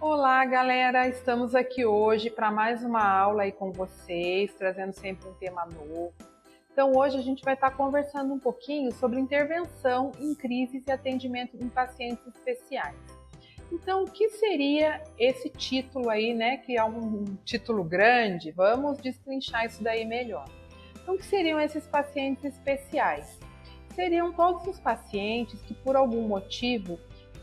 Olá, galera! Estamos aqui hoje para mais uma aula aí com vocês, trazendo sempre um tema novo. Então, hoje a gente vai estar conversando um pouquinho sobre intervenção em crises e atendimento em pacientes especiais. Então, o que seria esse título aí, né? Que é um título grande. Vamos destrinchar isso daí melhor. Então, o que seriam esses pacientes especiais? Seriam todos os pacientes que, por algum motivo,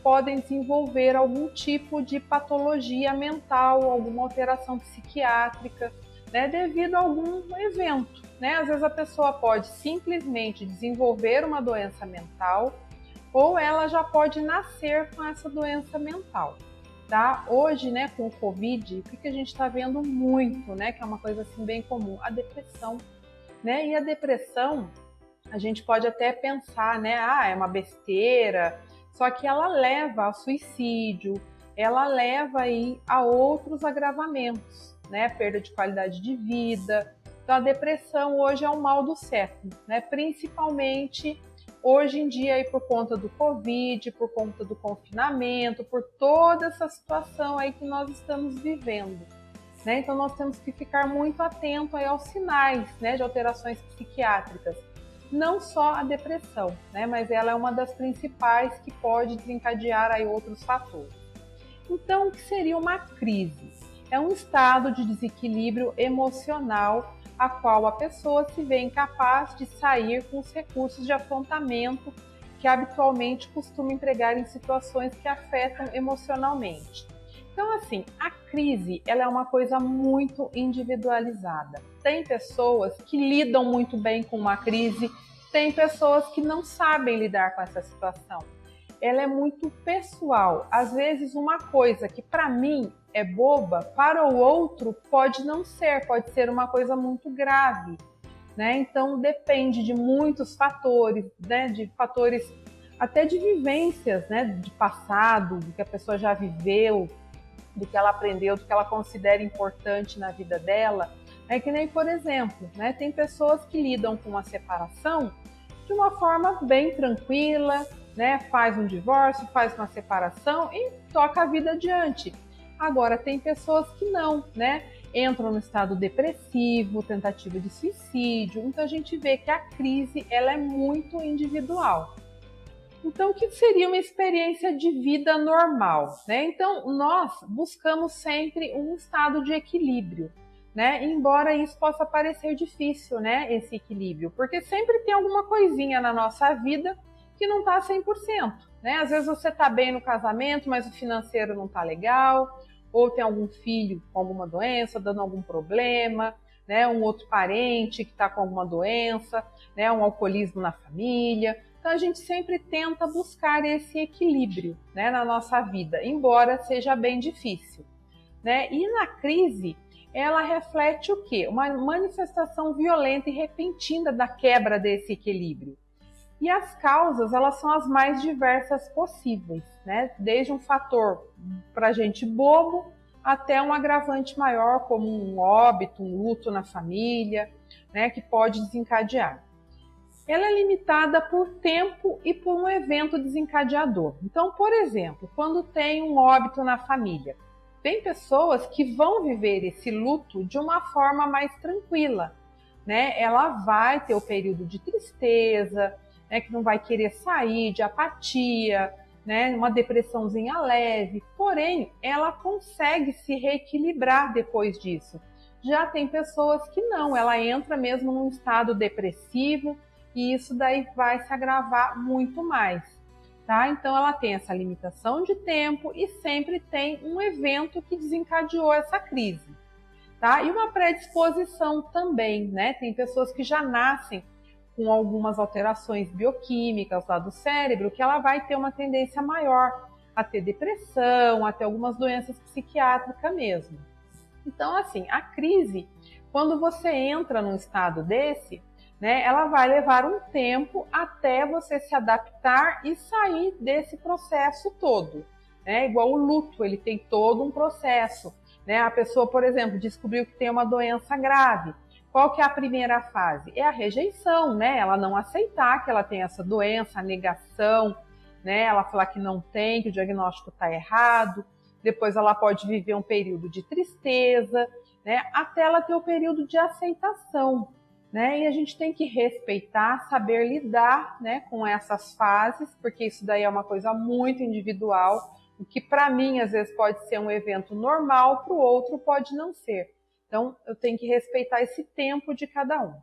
podem desenvolver algum tipo de patologia mental, alguma alteração psiquiátrica, né, devido a algum evento. Né? Às vezes a pessoa pode simplesmente desenvolver uma doença mental ou ela já pode nascer com essa doença mental. Tá? Hoje, né, com o Covid, o que a gente está vendo muito, né, que é uma coisa assim bem comum, a depressão. Né? E a depressão, a gente pode até pensar, né, é uma besteira, só que ela leva ao suicídio, ela leva aí a outros agravamentos, né, perda de qualidade de vida. Então a depressão hoje é o mal do século, né, principalmente hoje em dia aí por conta do Covid, por conta do confinamento, por toda essa situação aí que nós estamos vivendo. Né? Então nós temos que ficar muito atento aí aos sinais, né, de alterações psiquiátricas. Não só a depressão, né, mas ela é uma das principais que pode desencadear aí outros fatores. Então, o que seria uma crise? É um estado de desequilíbrio emocional a qual a pessoa se vê incapaz de sair com os recursos de afrontamento que habitualmente costuma empregar em situações que afetam emocionalmente. Então, assim, a crise ela é uma coisa muito individualizada. Tem pessoas que lidam muito bem com uma crise, tem pessoas que não sabem lidar com essa situação. Ela é muito pessoal. Às vezes, uma coisa que para mim é boba, para o outro pode não ser, pode ser uma coisa muito grave. Né? Então, depende de muitos fatores, né? De fatores até de vivências, né? De passado, do que a pessoa já viveu, do que ela aprendeu, do que ela considera importante na vida dela. É que nem, por exemplo, né, tem pessoas que lidam com uma separação de uma forma bem tranquila, né, faz um divórcio, faz uma separação e toca a vida adiante. Agora, tem pessoas que não, né, entram no estado depressivo, tentativa de suicídio. Então, a gente vê que a crise ela é muito individual. Então, o que seria uma experiência de vida normal? Né? Então, nós buscamos sempre um estado de equilíbrio, né? Embora isso possa parecer difícil, né? Esse equilíbrio, porque sempre tem alguma coisinha na nossa vida que não está 100%. Né? Às vezes você está bem no casamento, mas o financeiro não está legal, ou tem algum filho com alguma doença, dando algum problema, né? Um outro parente que está com alguma doença, né? Um alcoolismo na família. Então a gente sempre tenta buscar esse equilíbrio, né, na nossa vida, embora seja bem difícil. Né? E na crise, ela reflete o quê? Uma manifestação violenta e repentina da quebra desse equilíbrio. E as causas, elas são as mais diversas possíveis, né? Desde um fator para gente bobo até um agravante maior, como um óbito, um luto na família, né, que pode desencadear. Ela é limitada por tempo e por um evento desencadeador. Então, por exemplo, quando tem um óbito na família, tem pessoas que vão viver esse luto de uma forma mais tranquila, né? Ela vai ter o período de tristeza, né, que não vai querer sair, de apatia, né, uma depressãozinha leve, porém, ela consegue se reequilibrar depois disso. Já tem pessoas que não, ela entra mesmo num estado depressivo, e isso daí vai se agravar muito mais, tá? Então ela tem essa limitação de tempo e sempre tem um evento que desencadeou essa crise, tá? E uma predisposição também, né? Tem pessoas que já nascem com algumas alterações bioquímicas lá do cérebro, que ela vai ter uma tendência maior a ter depressão, a ter algumas doenças psiquiátricas mesmo. Então, assim, a crise, quando você entra num estado desse, né, ela vai levar um tempo até você se adaptar e sair desse processo todo. Né? Igual o luto, ele tem todo um processo. Né? A pessoa, por exemplo, descobriu que tem uma doença grave. Qual que é a primeira fase? É a rejeição, né? Ela não aceitar que ela tem essa doença, a negação, né? Ela falar que não tem, que o diagnóstico está errado. depois ela pode viver um período de tristeza, né, até ela ter o período de aceitação, né? E a gente tem que respeitar, saber lidar, né, com essas fases, porque isso daí é uma coisa muito individual. O que para mim às vezes pode ser um evento normal, para o outro pode não ser. Então eu tenho que respeitar esse tempo de cada um.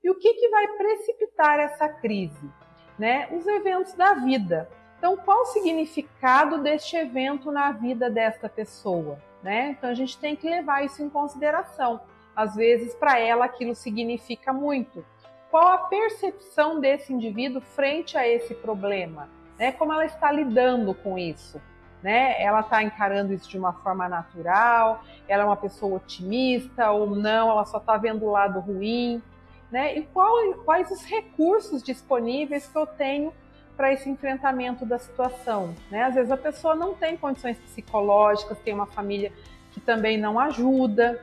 E o que vai precipitar essa crise? Né? Os eventos da vida. Então, qual o significado deste evento na vida desta pessoa? Né? Então, a gente tem que levar isso em consideração. Às vezes, para ela, aquilo significa muito. Qual a percepção desse indivíduo frente a esse problema? Né? Como ela está lidando com isso? Né? Ela está encarando isso de uma forma natural? Ela é uma pessoa otimista ou não? Ela só está vendo o lado ruim? Né? E quais os recursos disponíveis que eu tenho para esse enfrentamento da situação? Né? Às vezes a pessoa não tem condições psicológicas, tem uma família que também não ajuda.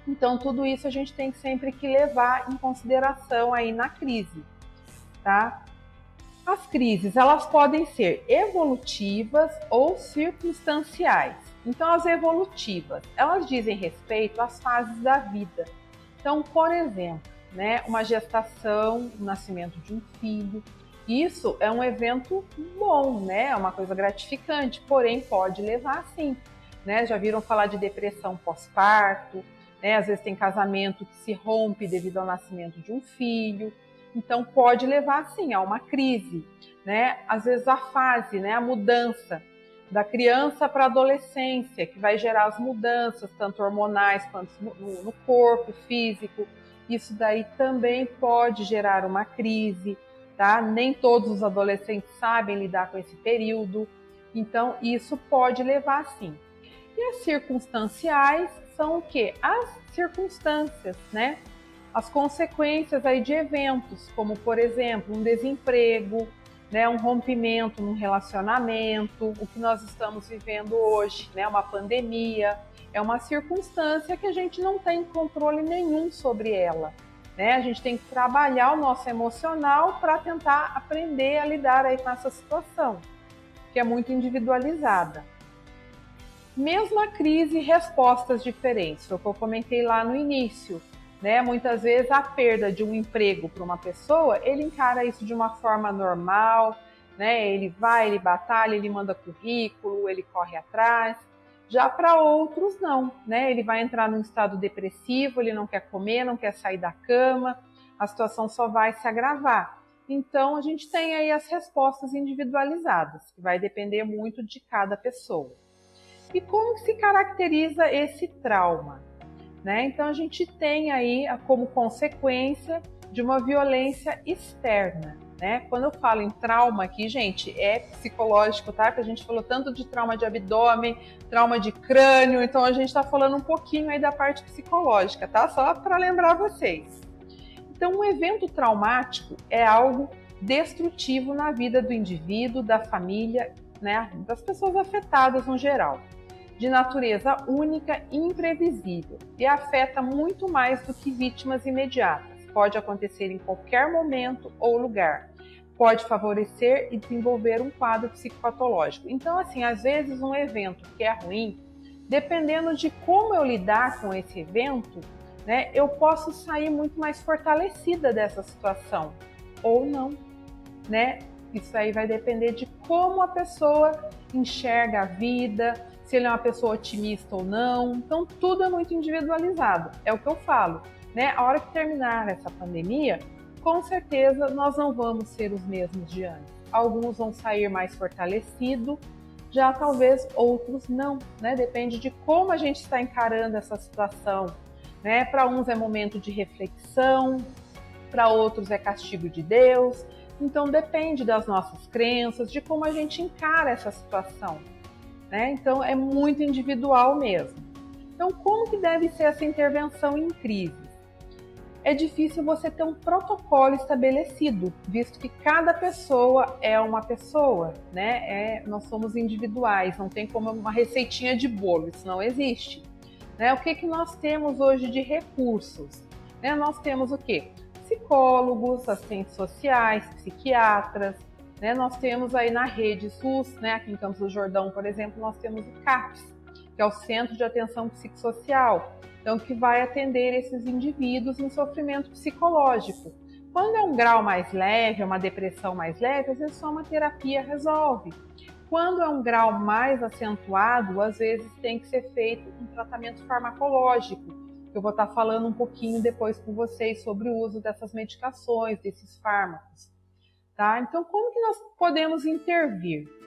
Então tudo isso a gente tem sempre que levar em consideração aí na crise, tá? As crises, elas podem ser evolutivas ou circunstanciais. Então as evolutivas, elas dizem respeito às fases da vida. Então, por exemplo, né, uma gestação, o nascimento de um filho, isso é um evento bom, né? É uma coisa gratificante, porém pode levar sim. Né? Já viram falar de depressão pós-parto, né? Às vezes tem casamento que se rompe devido ao nascimento de um filho, então pode levar sim a uma crise. Né? Às vezes a fase, né, a mudança da criança para a adolescência, que vai gerar as mudanças, tanto hormonais quanto no corpo físico, isso daí também pode gerar uma crise, tá? Nem todos os adolescentes sabem lidar com esse período, então isso pode levar sim. E as circunstanciais são o quê? As circunstâncias, né? As consequências aí de eventos, como por exemplo, um desemprego, né, um rompimento num relacionamento, o que nós estamos vivendo hoje, né, uma pandemia, é uma circunstância que a gente não tem controle nenhum sobre ela. Né? A gente tem que trabalhar o nosso emocional para tentar aprender a lidar aí com essa situação, que é muito individualizada. Mesma crise, respostas diferentes, foi o que eu comentei lá no início. Né? Muitas vezes a perda de um emprego para uma pessoa, ele encara isso de uma forma normal, né? Ele vai, ele batalha, ele manda currículo, ele corre atrás. Já para outros não, né? Ele vai entrar num estado depressivo, ele não quer comer, não quer sair da cama, a situação só vai se agravar. Então a gente tem aí as respostas individualizadas, que vai depender muito de cada pessoa. E como se caracteriza esse trauma? Né? Então a gente tem aí como consequência de uma violência externa. Né? Quando eu falo em trauma aqui, gente, é psicológico, tá? Porque a gente falou tanto de trauma de abdômen, trauma de crânio, então a gente está falando um pouquinho aí da parte psicológica, tá? Só para lembrar vocês. Então, um evento traumático é algo destrutivo na vida do indivíduo, da família, né? Das pessoas afetadas no geral. De natureza única e imprevisível e afeta muito mais do que vítimas imediatas. Pode acontecer em qualquer momento ou lugar. Pode favorecer e desenvolver um quadro psicopatológico. Então, assim, às vezes um evento que é ruim, dependendo de como eu lidar com esse evento, né, eu posso sair muito mais fortalecida dessa situação ou não, né? Isso aí vai depender de como a pessoa enxerga a vida, se ele é uma pessoa otimista ou não. Então, tudo é muito individualizado. É o que eu falo, né? A hora que terminar essa pandemia, com certeza nós não vamos ser os mesmos de antes. Alguns vão sair mais fortalecidos, já talvez outros não, né? Depende de como a gente está encarando essa situação, né? Para uns é momento de reflexão, para outros é castigo de Deus. Então, depende das nossas crenças, de como a gente encara essa situação. Né? Então é muito individual mesmo. Então como que deve ser essa intervenção em crises? É difícil você ter um protocolo estabelecido, visto que cada pessoa é uma pessoa, né? Nós somos individuais, não tem como uma receitinha de bolo, isso não existe. Né? O que nós temos hoje de recursos? Né? Nós temos o quê? Psicólogos, assistentes sociais, psiquiatras, né? Nós temos aí na rede SUS, né? Aqui em Campos do Jordão, por exemplo, nós temos o CAPS, que é o Centro de Atenção Psicossocial, então que vai atender esses indivíduos em sofrimento psicológico. Quando é um grau mais leve, é uma depressão mais leve, às vezes só uma terapia resolve. Quando é um grau mais acentuado, às vezes tem que ser feito um tratamento farmacológico. Eu vou estar falando um pouquinho depois com vocês sobre o uso dessas medicações, desses fármacos. Tá? Então, como que nós podemos intervir?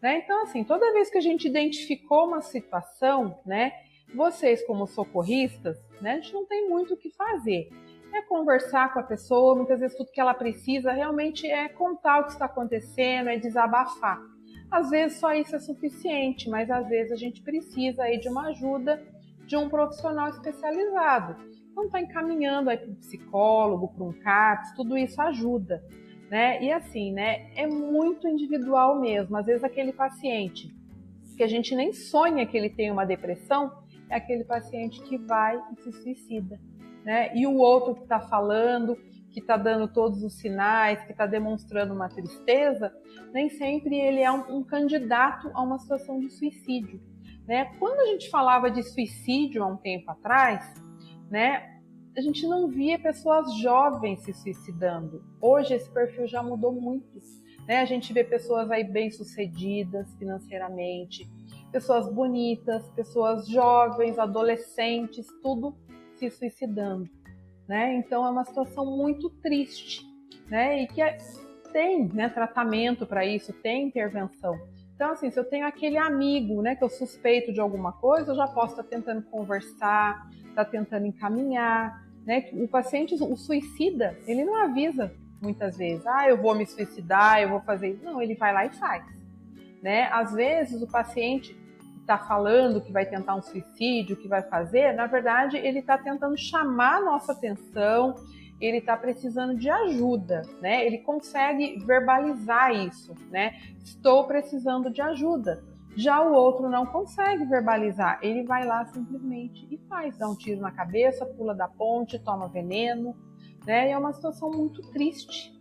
Né? Então, assim, toda vez que a gente identificou uma situação, né, vocês como socorristas, né, a gente não tem muito o que fazer. É conversar com a pessoa, muitas vezes tudo que ela precisa realmente é contar o que está acontecendo, é desabafar. Às vezes só isso é suficiente, mas às vezes a gente precisa aí de uma ajuda de um profissional especializado. Então está encaminhando aí para um psicólogo, para um CAPS, tudo isso ajuda. Né? E assim, né, é muito individual mesmo. Às vezes aquele paciente que a gente nem sonha que ele tem uma depressão, é aquele paciente que vai e se suicida. Né? E o outro que está falando, que está dando todos os sinais, que está demonstrando uma tristeza, nem sempre ele é um candidato a uma situação de suicídio. Né? Quando a gente falava de suicídio há um tempo atrás, né, a gente não via pessoas jovens se suicidando. Hoje esse perfil já mudou muito. Né? A gente vê pessoas aí bem-sucedidas financeiramente, pessoas bonitas, pessoas jovens, adolescentes, tudo se suicidando. Né? Então é uma situação muito triste, né? E que tem, né, tratamento para isso, tem intervenção. Então, assim, se eu tenho aquele amigo, né, que eu suspeito de alguma coisa, eu já posso estar tentando conversar, estar tentando encaminhar. Né? O paciente, o suicida, ele não avisa muitas vezes, eu vou me suicidar, eu vou fazer isso. Não, ele vai lá e faz. Né? Às vezes o paciente está falando que vai tentar um suicídio, que vai fazer, na verdade ele está tentando chamar a nossa atenção, ele está precisando de ajuda, né? Ele consegue verbalizar isso, né? Estou precisando de ajuda. Já o outro não consegue verbalizar, ele vai lá simplesmente e faz, dá um tiro na cabeça, pula da ponte, toma veneno, né? E é uma situação muito triste.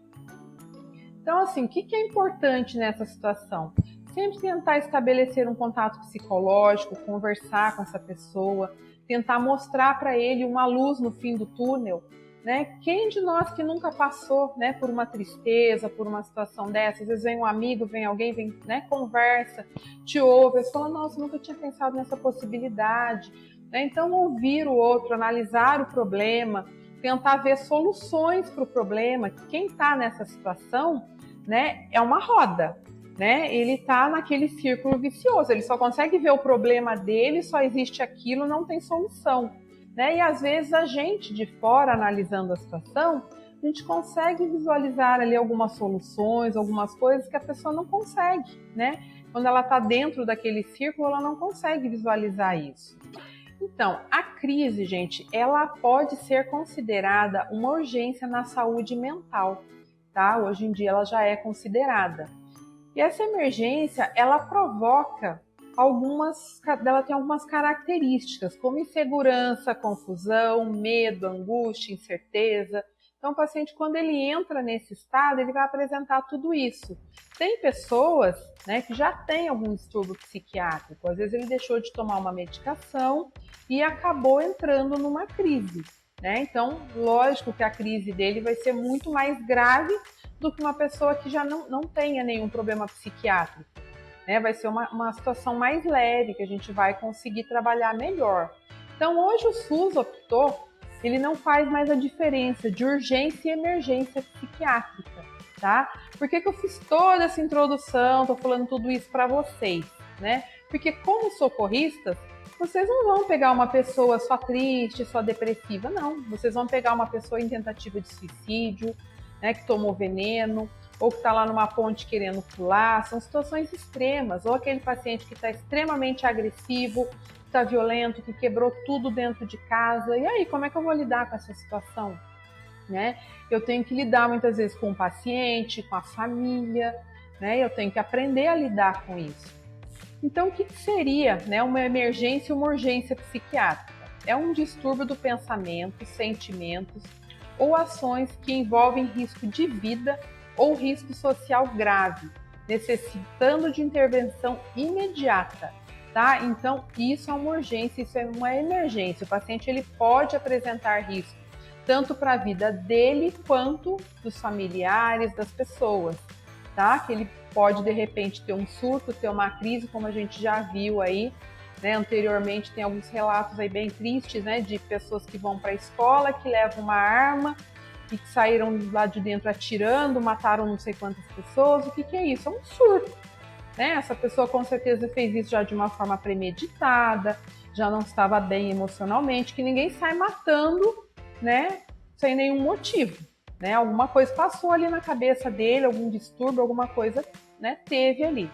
Então, assim, o que é importante nessa situação? Sempre tentar estabelecer um contato psicológico, conversar com essa pessoa, tentar mostrar para ele uma luz no fim do túnel. Né? Quem de nós que nunca passou, né, por uma tristeza, por uma situação dessa? Às vezes vem um amigo, vem alguém, vem, né, conversa, te ouve, e fala, nossa, nunca tinha pensado nessa possibilidade. Né? Então, ouvir o outro, analisar o problema, tentar ver soluções para o problema. Quem está nessa situação, né, é uma roda. Né? Ele está naquele círculo vicioso, ele só consegue ver o problema dele, só existe aquilo, não tem solução. Né? E às vezes a gente de fora, analisando a situação, a gente consegue visualizar ali algumas soluções, algumas coisas que a pessoa não consegue. Né? Quando ela está dentro daquele círculo, ela não consegue visualizar isso. Então, a crise, gente, ela pode ser considerada uma urgência na saúde mental. Tá? Hoje em dia ela já é considerada. E essa emergência, ela provoca ela tem algumas características, como insegurança, confusão, medo, angústia, incerteza. Então, o paciente, quando ele entra nesse estado, ele vai apresentar tudo isso. Tem pessoas, né, que já têm algum distúrbio psiquiátrico. Às vezes ele deixou de tomar uma medicação e acabou entrando numa crise. Né? Então, lógico que a crise dele vai ser muito mais grave do que uma pessoa que já não tenha nenhum problema psiquiátrico. Né? Vai ser uma situação mais leve, que a gente vai conseguir trabalhar melhor. Então, hoje o SUS optou, ele não faz mais a diferença de urgência e emergência psiquiátrica, tá? Por que eu fiz toda essa introdução, tô falando tudo isso para vocês, né? Porque como socorristas, vocês não vão pegar uma pessoa só triste, só depressiva, não. Vocês vão pegar uma pessoa em tentativa de suicídio, né, que tomou veneno, ou que está lá numa ponte querendo pular. São situações extremas. Ou aquele paciente que está extremamente agressivo, que está violento, que quebrou tudo dentro de casa. E aí, como é que eu vou lidar com essa situação? Né? Eu tenho que lidar muitas vezes com o paciente, com a família, né? Eu tenho que aprender a lidar com isso. Então, o que seria, né, uma emergência e uma urgência psiquiátrica? É um distúrbio do pensamento, sentimentos ou ações que envolvem risco de vida ou risco social grave, necessitando de intervenção imediata. tá? Então, isso é uma urgência, isso é uma emergência. O paciente ele pode apresentar risco tanto para a vida dele quanto dos familiares, das pessoas, tá? Que ele pode de repente ter um surto, ter uma crise, como a gente já viu aí, né? Anteriormente tem alguns relatos aí bem tristes, né? De pessoas que vão para a escola, que levam uma arma e que saíram lá de dentro atirando, mataram não sei quantas pessoas. O que é isso? É um surto, né? Essa pessoa com certeza fez isso já de uma forma premeditada, já não estava bem emocionalmente, que ninguém sai matando, né? Sem nenhum motivo, né? Alguma coisa passou ali na cabeça dele, algum distúrbio, alguma coisa, né? Teve ali.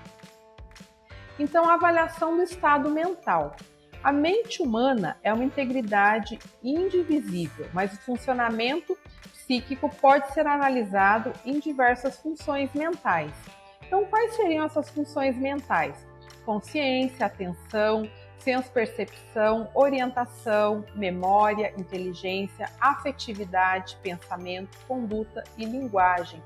Então, a avaliação do estado mental. A mente humana é uma integridade indivisível, mas o funcionamento psíquico pode ser analisado em diversas funções mentais. Então, quais seriam essas funções mentais? Consciência, atenção, senso-percepção, orientação, memória, inteligência, afetividade, pensamento, conduta e linguagem.